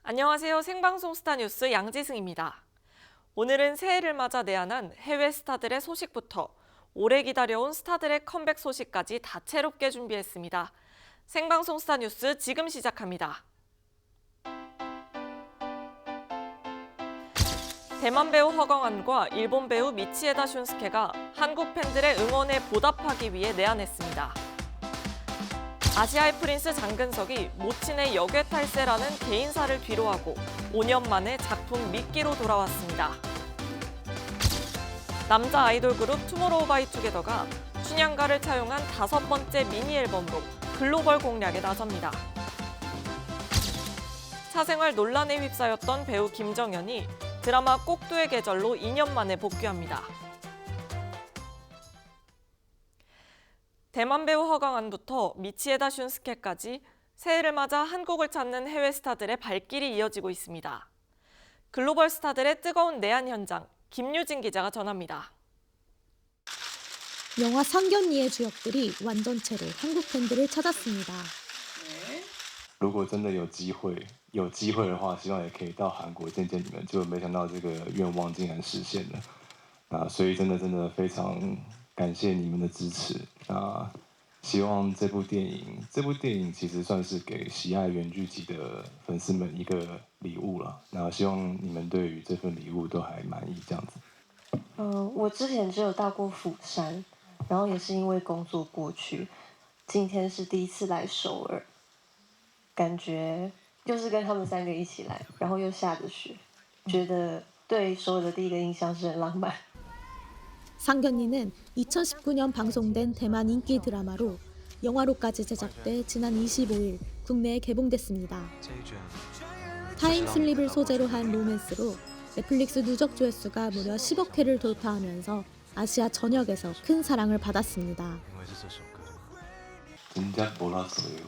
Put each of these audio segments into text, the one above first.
안녕하세요. 생방송 스타뉴스 양지승입니다. 오늘은 새해를 맞아 내한한 해외 스타들의 소식부터 오래 기다려온 스타들의 컴백 소식까지 다채롭게 준비했습니다. 생방송 스타뉴스 지금 시작합니다. 대만 배우 허경환과 일본 배우 미치에다 슌스케가 한국 팬들의 응원에 보답하기 위해 내한했습니다. 아시아의 프린스 장근석이 모친의 역외탈세라는 개인사를 뒤로하고 5년 만에 작품 미끼로 돌아왔습니다. 남자 아이돌 그룹 투모로우바이투게더가 춘향가를 차용한 5번째 미니 앨범으로 글로벌 공략에 나섭니다. 사생활 논란에 휩싸였던 배우 김정현이 드라마 꼭두의 계절로 2년 만에 복귀합니다. 대만 배우 허경환부터 미치에다 슌스케까지 새해를 맞아 한국을 찾는 해외 스타들의 발길이 이어지고 있습니다. 글로벌 스타들의 뜨거운 내한 현장, 김유진 기자가 전합니다. 영화 상견니의 주역들이 완전체로 한국 팬들을 찾았습니다. 如果真的有机会的话，希望也可以到韩国见见你们。就没想到这个愿望竟然实现了啊！所以真的非常感谢你们的支持啊！希望这部电影其实算是给喜爱原剧集的粉丝们一个礼物了。然后希望你们对于这份礼物都还满意，这样子。我之前只有到过釜山，然后也是因为工作过去，今天是第一次来首尔。 感觉就是跟他们3个一起来，然后又下着雪，觉得对首尔的第一个印象是很浪漫。 상견니는 2019년 방송된 대만 인기 드라마로 영화로까지 제작돼 지난 25일 국내에 개봉됐습니다. 타임슬립을 소재로 한 로맨스로 넷플릭스 누적 조회수가 무려 10억 회를 돌파하면서 아시아 전역에서 큰 사랑을 받았습니다. 人家没那左右。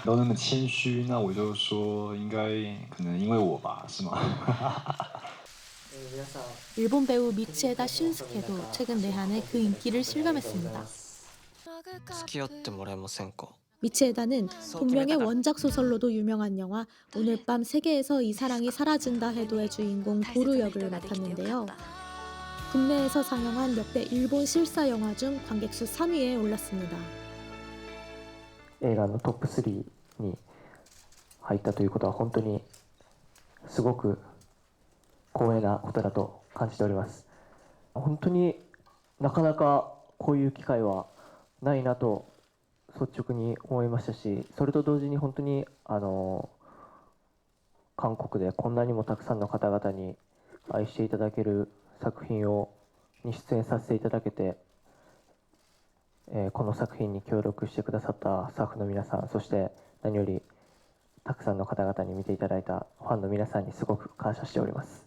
都那么谦虚，那我就说应该可能因为我吧，是吗？ 일본 배우 미치에다 슌스케도 최근 내한에 그 인기를 실감했습니다. 미치에다는 동명의 원작 소설로도 유명한 영화 오늘 밤 세계에서 이 사랑이 사라진다 해도의 주인공 도루 역을 맡았는데요. 국내에서 상영한 역대 일본 실사 영화 중 관객수 3위에 올랐습니다. 映画のトップ3に入ったということは本当にすごく光栄なことだと感じております。本当になかなかこういう機会はないなと率直に思いましたし、それと同時に本当に韓国でこんなにもたくさんの方々に愛していただける作品に出演させていただけて、この作品に協力してくださったスタッフの皆さん、そして何よりたくさんの方々に見ていただいたファンの皆さんにすごく感謝しております。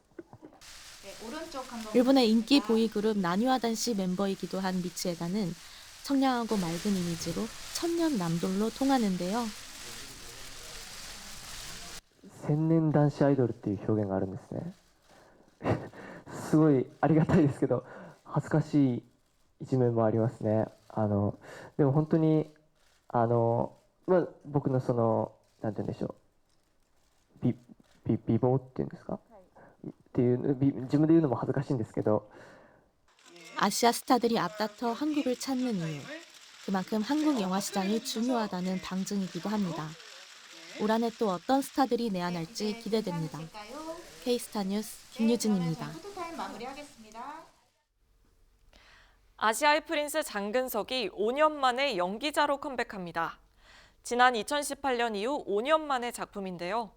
일본의 인기 보이그룹 나뉘와단시 멤버이기도 한 미치에다는 청량하고 맑은 이미지로 천년 남돌로 통하는데요. 千年男子アイドルっていう表現があるんですね。すごいありがたいですけど、恥ずかしい一面もありますね。でも本当に僕のそのなんて言うんでしょう、美貌っていうんですか、っていう自分で言うのも恥ずかしいんですけど、 아시아 스타들이 앞다퉈 한국을 찾는 이유, 그만큼 한국 영화 시장이 중요하다는 방증이기도 합니다. 올 한 해 또 어떤 스타들이 내한할지 기대됩니다. K스타 뉴스 김유진입니다. 아시아의 프린스 장근석이 5년 만에 연기자로 컴백합니다. 지난 2018년 이후 5년 만의 작품인데요.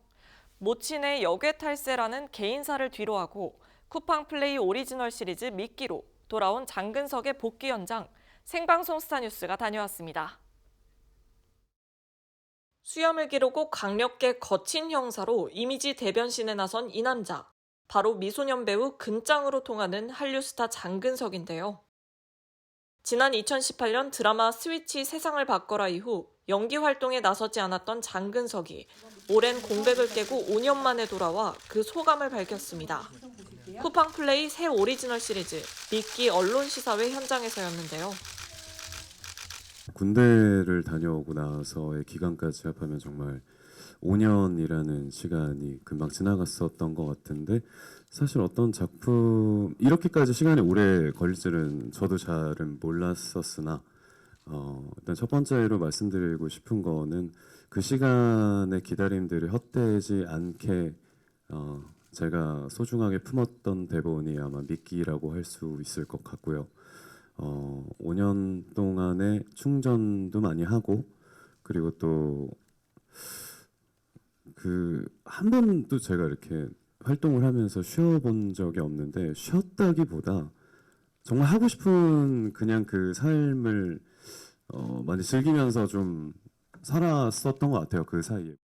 모친의 역외탈세라는 개인사를 뒤로하고 쿠팡 플레이 오리지널 시리즈 미끼로 돌아온 장근석의 복귀 현장, 생방송 스타뉴스가 다녀왔습니다. 수염을 기르고 강력계 거친 형사로 이미지 대변신에 나선 이 남자, 바로 미소년 배우 근짱으로 통하는 한류 스타 장근석인데요. 지난 2018년 드라마 스위치 세상을 바꿔라 이후 연기 활동에 나서지 않았던 장근석이 오랜 공백을 깨고 5년 만에 돌아와 그 소감을 밝혔습니다. 쿠팡 플레이 새 오리지널 시리즈 미끼 언론 시사회 현장에서였는데요. 군대를 다녀오고 나서의 기간까지 합하면 정말 5년이라는 시간이 금방 지나갔었던 것 같은데 사실 어떤 작품 이렇게까지 시간이 오래 걸릴 줄은 저도 잘은 몰랐었으나 일단 첫 번째로 말씀드리고 싶은 거는 그 시간의 기다림들이 헛되지 않게 제가 소중하게 품었던 대본이 아마 미끼라고 할 수 있을 것 같고요. 5년 동안에 충전도 많이 하고 그리고 또 그 한 번도 제가 이렇게 활동을 하면서 쉬어본 적이 없는데 쉬었다기보다 정말 하고 싶은 그냥 그 삶을 많이 즐기면서 좀 살았었던 것 같아요. 그 사이에.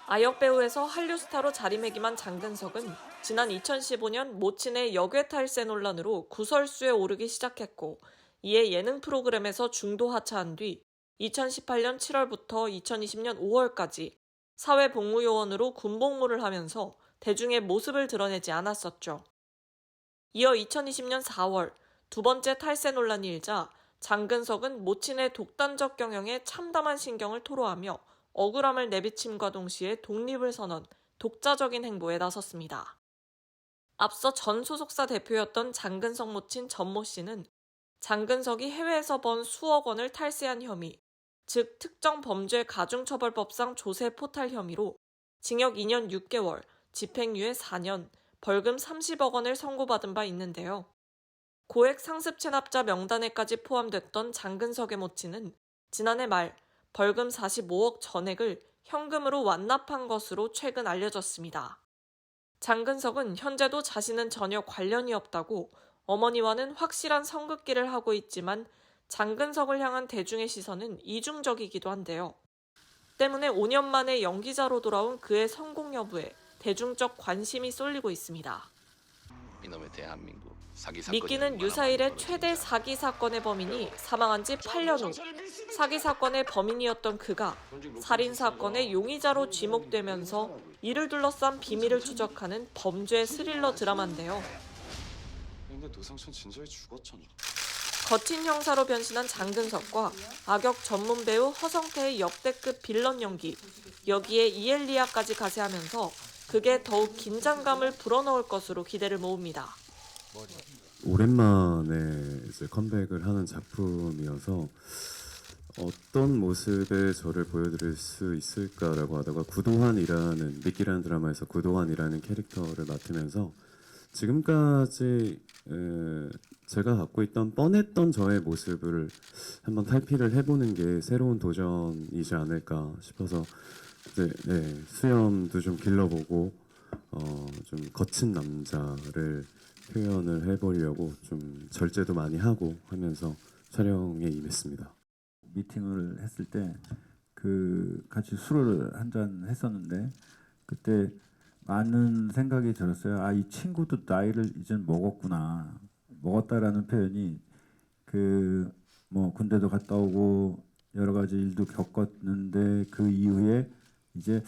아역 배우에서 한류 스타로 자리매김한 장근석은 지난 2015년 모친의 역외 탈세 논란으로 구설수에 오르기 시작했고 이에 예능 프로그램에서 중도 하차한 뒤 2018년 7월부터 2020년 5월까지 사회복무요원으로 군복무를 하면서 대중의 모습을 드러내지 않았었죠. 이어 2020년 4월 두 번째 탈세 논란이 일자 장근석은 모친의 독단적 경영에 참담한 신경을 토로하며 억울함을 내비침과 동시에 독립을 선언, 독자적인 행보에 나섰습니다. 앞서 전 소속사 대표였던 장근석 모친 전모 씨는 장근석이 해외에서 번 수억 원을 탈세한 혐의, 즉 특정 범죄 가중처벌법상 조세 포탈 혐의로 징역 2년 6개월, 집행유예 4년, 벌금 30억 원을 선고받은 바 있는데요. 고액 상습 체납자 명단에까지 포함됐던 장근석의 모친은 지난해 말 벌금 45억 전액을 현금으로 완납한 것으로 최근 알려졌습니다. 장근석은 현재도 자신은 전혀 관련이 없다고 어머니와는 확실한 선긋기를 하고 있지만 장근석을 향한 대중의 시선은 이중적이기도 한데요. 때문에 5년 만에 연기자로 돌아온 그의 성공 여부에 대중적 관심이 쏠리고 있습니다. 미끼는 유사일의 최대 사기 사건의 범인이 사망한 지 8년 후 사기 사건의 범인이었던 그가 살인 사건의 용의자로 지목되면서 이를 둘러싼 비밀을 추적하는 범죄 스릴러 드라마인데요. 근데 노상천 진작에 죽었잖아. 거친 형사로 변신한 장근석과 악역 전문 배우 허성태의 역대급 빌런 연기, 여기에 이엘리아까지 가세하면서 그게 더욱 긴장감을 불어넣을 것으로 기대를 모읍니다. 오랜만에 이제 컴백을 하는 작품이어서 어떤 모습의 저를 보여드릴 수 있을까라고 하다가 구도환이라는 미끼라는 드라마에서 구도환이라는 캐릭터를 맡으면서 지금까지 제가 갖고 있던 뻔했던 저의 모습을 한번 탈피를 해보는 게 새로운 도전이지 않을까 싶어서 이제 수염도 좀 길러보고 좀 거친 남자를 표현을 해보려고 좀 절제도 많이 하고 하면서 촬영에 임했습니다. 미팅을 했을 때 그 같이 술을 한잔 했었는데 그때 많은 생각이 들었어요. 아, 이 친구도 나이를 이젠 먹었구나. 먹었다라는 표현이 그 뭐 군대도 갔다 오고 여러 가지 일도 겪었는데 그 이후에 이제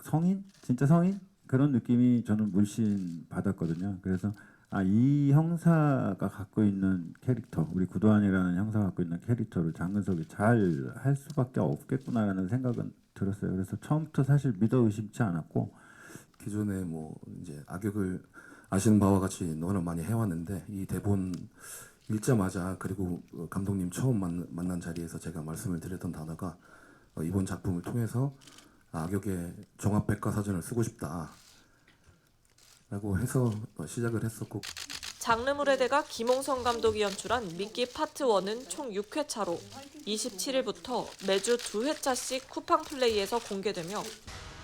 성인? 진짜 성인? 그런 느낌이 저는 물씬 받았거든요. 그래서 이 형사가 갖고 있는 캐릭터, 우리 구도환이라는 형사가 갖고 있는 캐릭터를 장근석이 잘 할 수밖에 없겠구나라는 생각은 들었어요. 그래서 처음부터 사실 믿어 의심치 않았고 기존에 뭐 이제 악역을 아시는 바와 같이 너무 많이 해왔는데 이 대본 읽자마자 그리고 감독님 처음 만난 자리에서 제가 말씀을 드렸던 단어가 이번 작품을 통해서 악역의 종합 백과사전을 쓰고 싶다 라고 해서 시작을 했었고 장르물의 대가 김홍성 감독이 연출한 미끼 파트 1은 총 6회차로 27일부터 매주 2회차씩 쿠팡 플레이에서 공개되며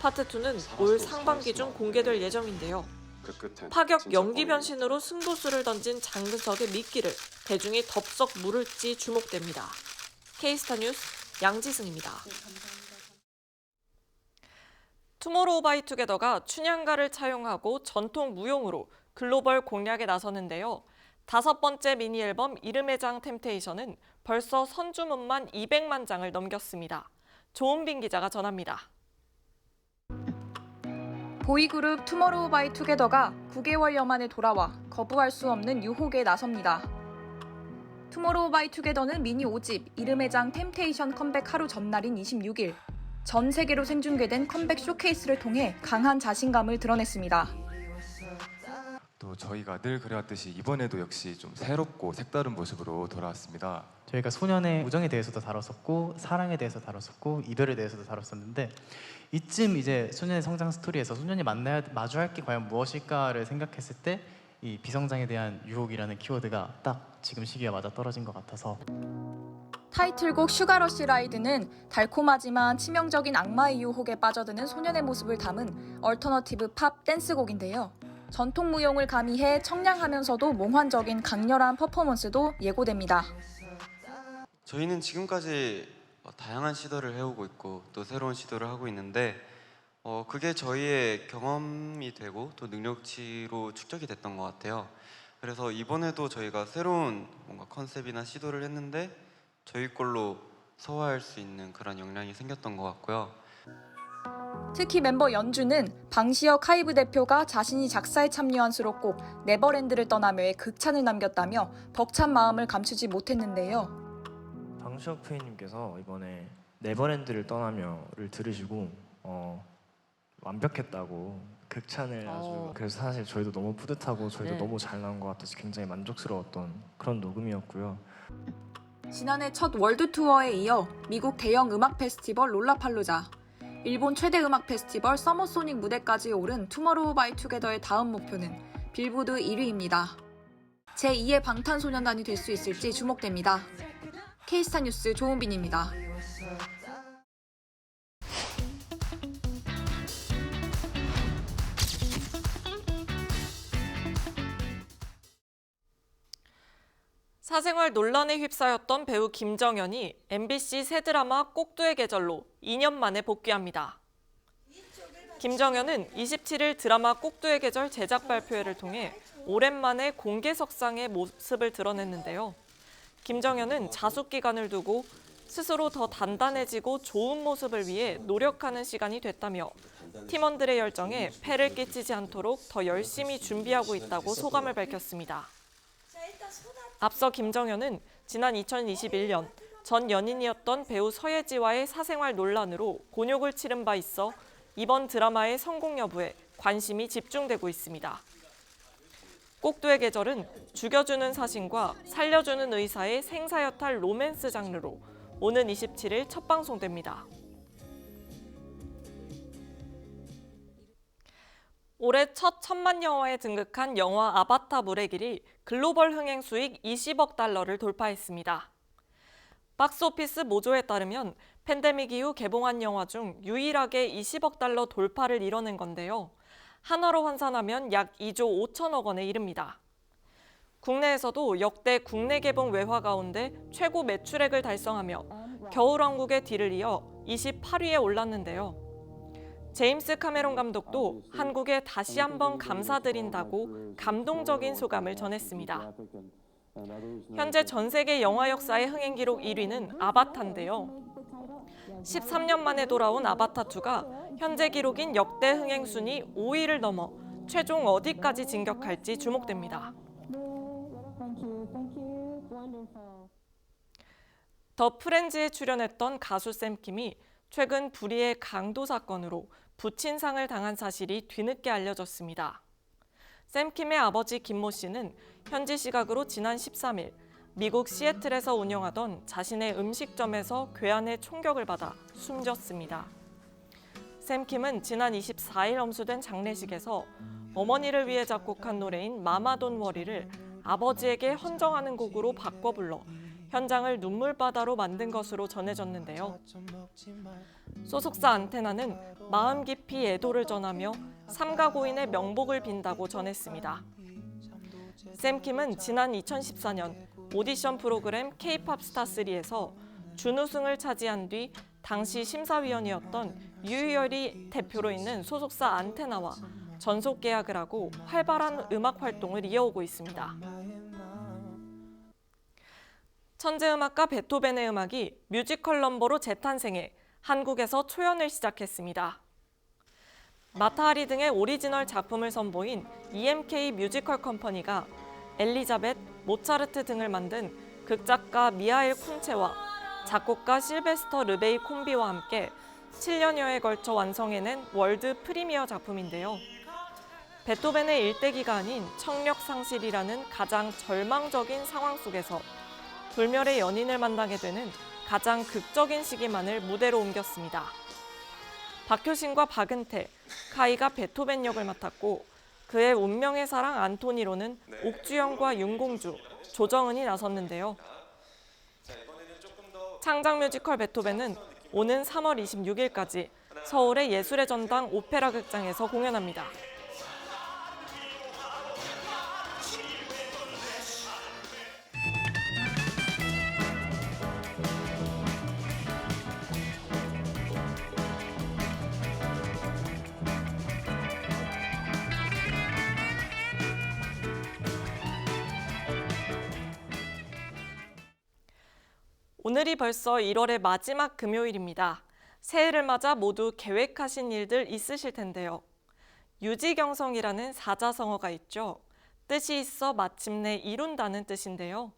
파트 2는 올 상반기 중 공개될 예정인데요. 파격 연기 변신으로 승부수를 던진 장근석의 미끼를 대중이 덥석 물을지 주목됩니다. K스타 뉴스 양지승입니다. 투모로우바이투게더가 춘향가를 차용하고 전통 무용으로 글로벌 공략에 나서는데요. 5번째 미니 앨범 이름의 장 템테이션은 벌써 선주문만 200만 장을 넘겼습니다. 조은빈 기자가 전합니다. 보이그룹 투모로우바이투게더가 9개월여 만에 돌아와 거부할 수 없는 유혹에 나섭니다. 투모로우바이투게더는 미니 5집 이름의 장 템테이션 컴백 하루 전날인 26일 전 세계로 생중계된 컴백 쇼케이스를 통해 강한 자신감을 드러냈습니다. 또 저희가 늘 그래왔듯이 이번에도 역시 좀 새롭고 색다른 모습으로 돌아왔습니다. 저희가 소년의 우정에 대해서도 다뤘었고 사랑에 대해서 다뤘었고 이별에 대해서도 다뤘었는데 이쯤 이제 소년의 성장 스토리에서 소년이 마주할 게 과연 무엇일까를 생각했을 때 이 비성장에 대한 유혹이라는 키워드가 딱 지금 시기에 맞아 떨어진 것 같아서 타이틀곡 슈가러시 라이드는 달콤하지만 치명적인 악마의 유혹에 빠져드는 소년의 모습을 담은 얼터너티브 팝 댄스곡인데요. 전통 무용을 가미해 청량하면서도 몽환적인 강렬한 퍼포먼스도 예고됩니다. 저희는 지금까지 다양한 시도를 해오고 있고 또 새로운 시도를 하고 있는데 그게 저희의 경험이 되고 또 능력치로 축적이 됐던 것 같아요. 그래서 이번에도 저희가 새로운 뭔가 컨셉이나 시도를 했는데 저희 걸로 소화할 수 있는 그런 역량이 생겼던 것 같고요. 특히 멤버 연주는 방시혁 하이브 대표가 자신이 작사에 참여한 수록곡 네버랜드를 떠나며의 극찬을 남겼다며 벅찬 마음을 감추지 못했는데요. 방시혁 페이님께서 이번에 네버랜드를 떠나며를 들으시고 완벽했다고 극찬을 아주 그래서 사실 저희도 너무 뿌듯하고 저희도 너무 잘 나온 것 같아서 굉장히 만족스러웠던 그런 녹음이었고요. 지난해 첫 월드 투어에 이어 미국 대형 음악 페스티벌 롤라팔루자, 일본 최대 음악 페스티벌 서머소닉 무대까지 오른 투모로우바이투게더의 다음 목표는 빌보드 1위입니다. 제2의 방탄소년단이 될 수 있을지 주목됩니다. K스타 뉴스 조은빈입니다. 사생활 논란에 휩싸였던 배우 김정현이 MBC 새 드라마 꼭두의 계절로 2년 만에 복귀합니다. 김정현은 27일 드라마 꼭두의 계절 제작 발표회를 통해 오랜만에 공개석상의 모습을 드러냈는데요. 김정현은 자숙 기간을 두고 스스로 더 단단해지고 좋은 모습을 위해 노력하는 시간이 됐다며 팀원들의 열정에 폐를 끼치지 않도록 더 열심히 준비하고 있다고 소감을 밝혔습니다. 앞서 김정현은 지난 2021년 전 연인이었던 배우 서예지와의 사생활 논란으로 곤욕을 치른 바 있어 이번 드라마의 성공 여부에 관심이 집중되고 있습니다. 꼭두의 계절은 죽여주는 사신과 살려주는 의사의 생사여탈 로맨스 장르로 오는 27일 첫 방송됩니다. 올해 첫 천만 영화에 등극한 영화 아바타 물의 길이 글로벌 흥행 수익 20억 달러를 돌파했습니다. 박스오피스 모조에 따르면 팬데믹 이후 개봉한 영화 중 유일하게 20억 달러 돌파를 이뤄낸 건데요. 한화로 환산하면 약 2조 5천억 원에 이릅니다. 국내에서도 역대 국내 개봉 외화 가운데 최고 매출액을 달성하며 겨울왕국의 뒤를 이어 28위에 올랐는데요. 제임스 카메론 감독도 한국에 다시 한번 감사드린다고 감동적인 소감을 전했습니다. 현재 전 세계 영화 역사의 흥행 기록 1위는 아바타인데요. 13년 만에 돌아온 아바타2가 현재 기록인 역대 흥행 순위 5위를 넘어 최종 어디까지 진격할지 주목됩니다. 더 프렌즈에 출연했던 가수 샘킴이 최근 불의의 강도 사건으로 부친상을 당한 사실이 뒤늦게 알려졌습니다. 샘킴의 아버지 김모 씨는 현지 시각으로 지난 13일 미국 시애틀에서 운영하던 자신의 음식점에서 괴한의 총격을 받아 숨졌습니다. 샘킴은 지난 24일 엄수된 장례식에서 어머니를 위해 작곡한 노래인 마마돈 워리를 아버지에게 헌정하는 곡으로 바꿔 불러 현장을 눈물바다로 만든 것으로 전해졌는데요. 소속사 안테나는 마음 깊이 애도를 전하며 삼가 고인의 명복을 빈다고 전했습니다. 샘킴은 지난 2014년 오디션 프로그램 K-팝 스타3에서 준우승을 차지한 뒤 당시 심사위원이었던 유희열이 대표로 있는 소속사 안테나와 전속 계약을 하고 활발한 음악 활동을 이어오고 있습니다. 천재음악가 베토벤의 음악이 뮤지컬 넘버로 재탄생해 한국에서 초연을 시작했습니다. 마타하리 등의 오리지널 작품을 선보인 EMK 뮤지컬 컴퍼니가 엘리자벳, 모차르트 등을 만든 극작가 미하엘 쿤체와 작곡가 실베스터 르베이 콤비와 함께 7년여에 걸쳐 완성해낸 월드 프리미어 작품인데요. 베토벤의 일대기가 아닌 청력 상실이라는 가장 절망적인 상황 속에서 불멸의 연인을 만나게 되는 가장 극적인 시기만을 무대로 옮겼습니다. 박효신과 박은태, 카이가 베토벤 역을 맡았고 그의 운명의 사랑 안토니로는 옥주영과 윤공주, 조정은이 나섰는데요. 창작 뮤지컬 베토벤은 오는 3월 26일까지 서울의 예술의 전당 오페라 극장에서 공연합니다. 오늘이 벌써 1월의 마지막 금요일입니다. 새해를 맞아 모두 계획하신 일들 있으실 텐데요. 유지경성이라는 사자성어가 있죠. 뜻이 있어 마침내 이룬다는 뜻인데요.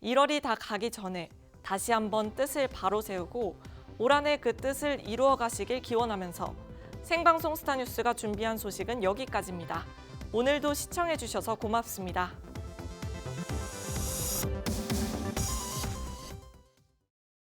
1월이 다 가기 전에 다시 한번 뜻을 바로 세우고 올 한 해 그 뜻을 이루어 가시길 기원하면서 생방송 스타뉴스가 준비한 소식은 여기까지입니다. 오늘도 시청해 주셔서 고맙습니다.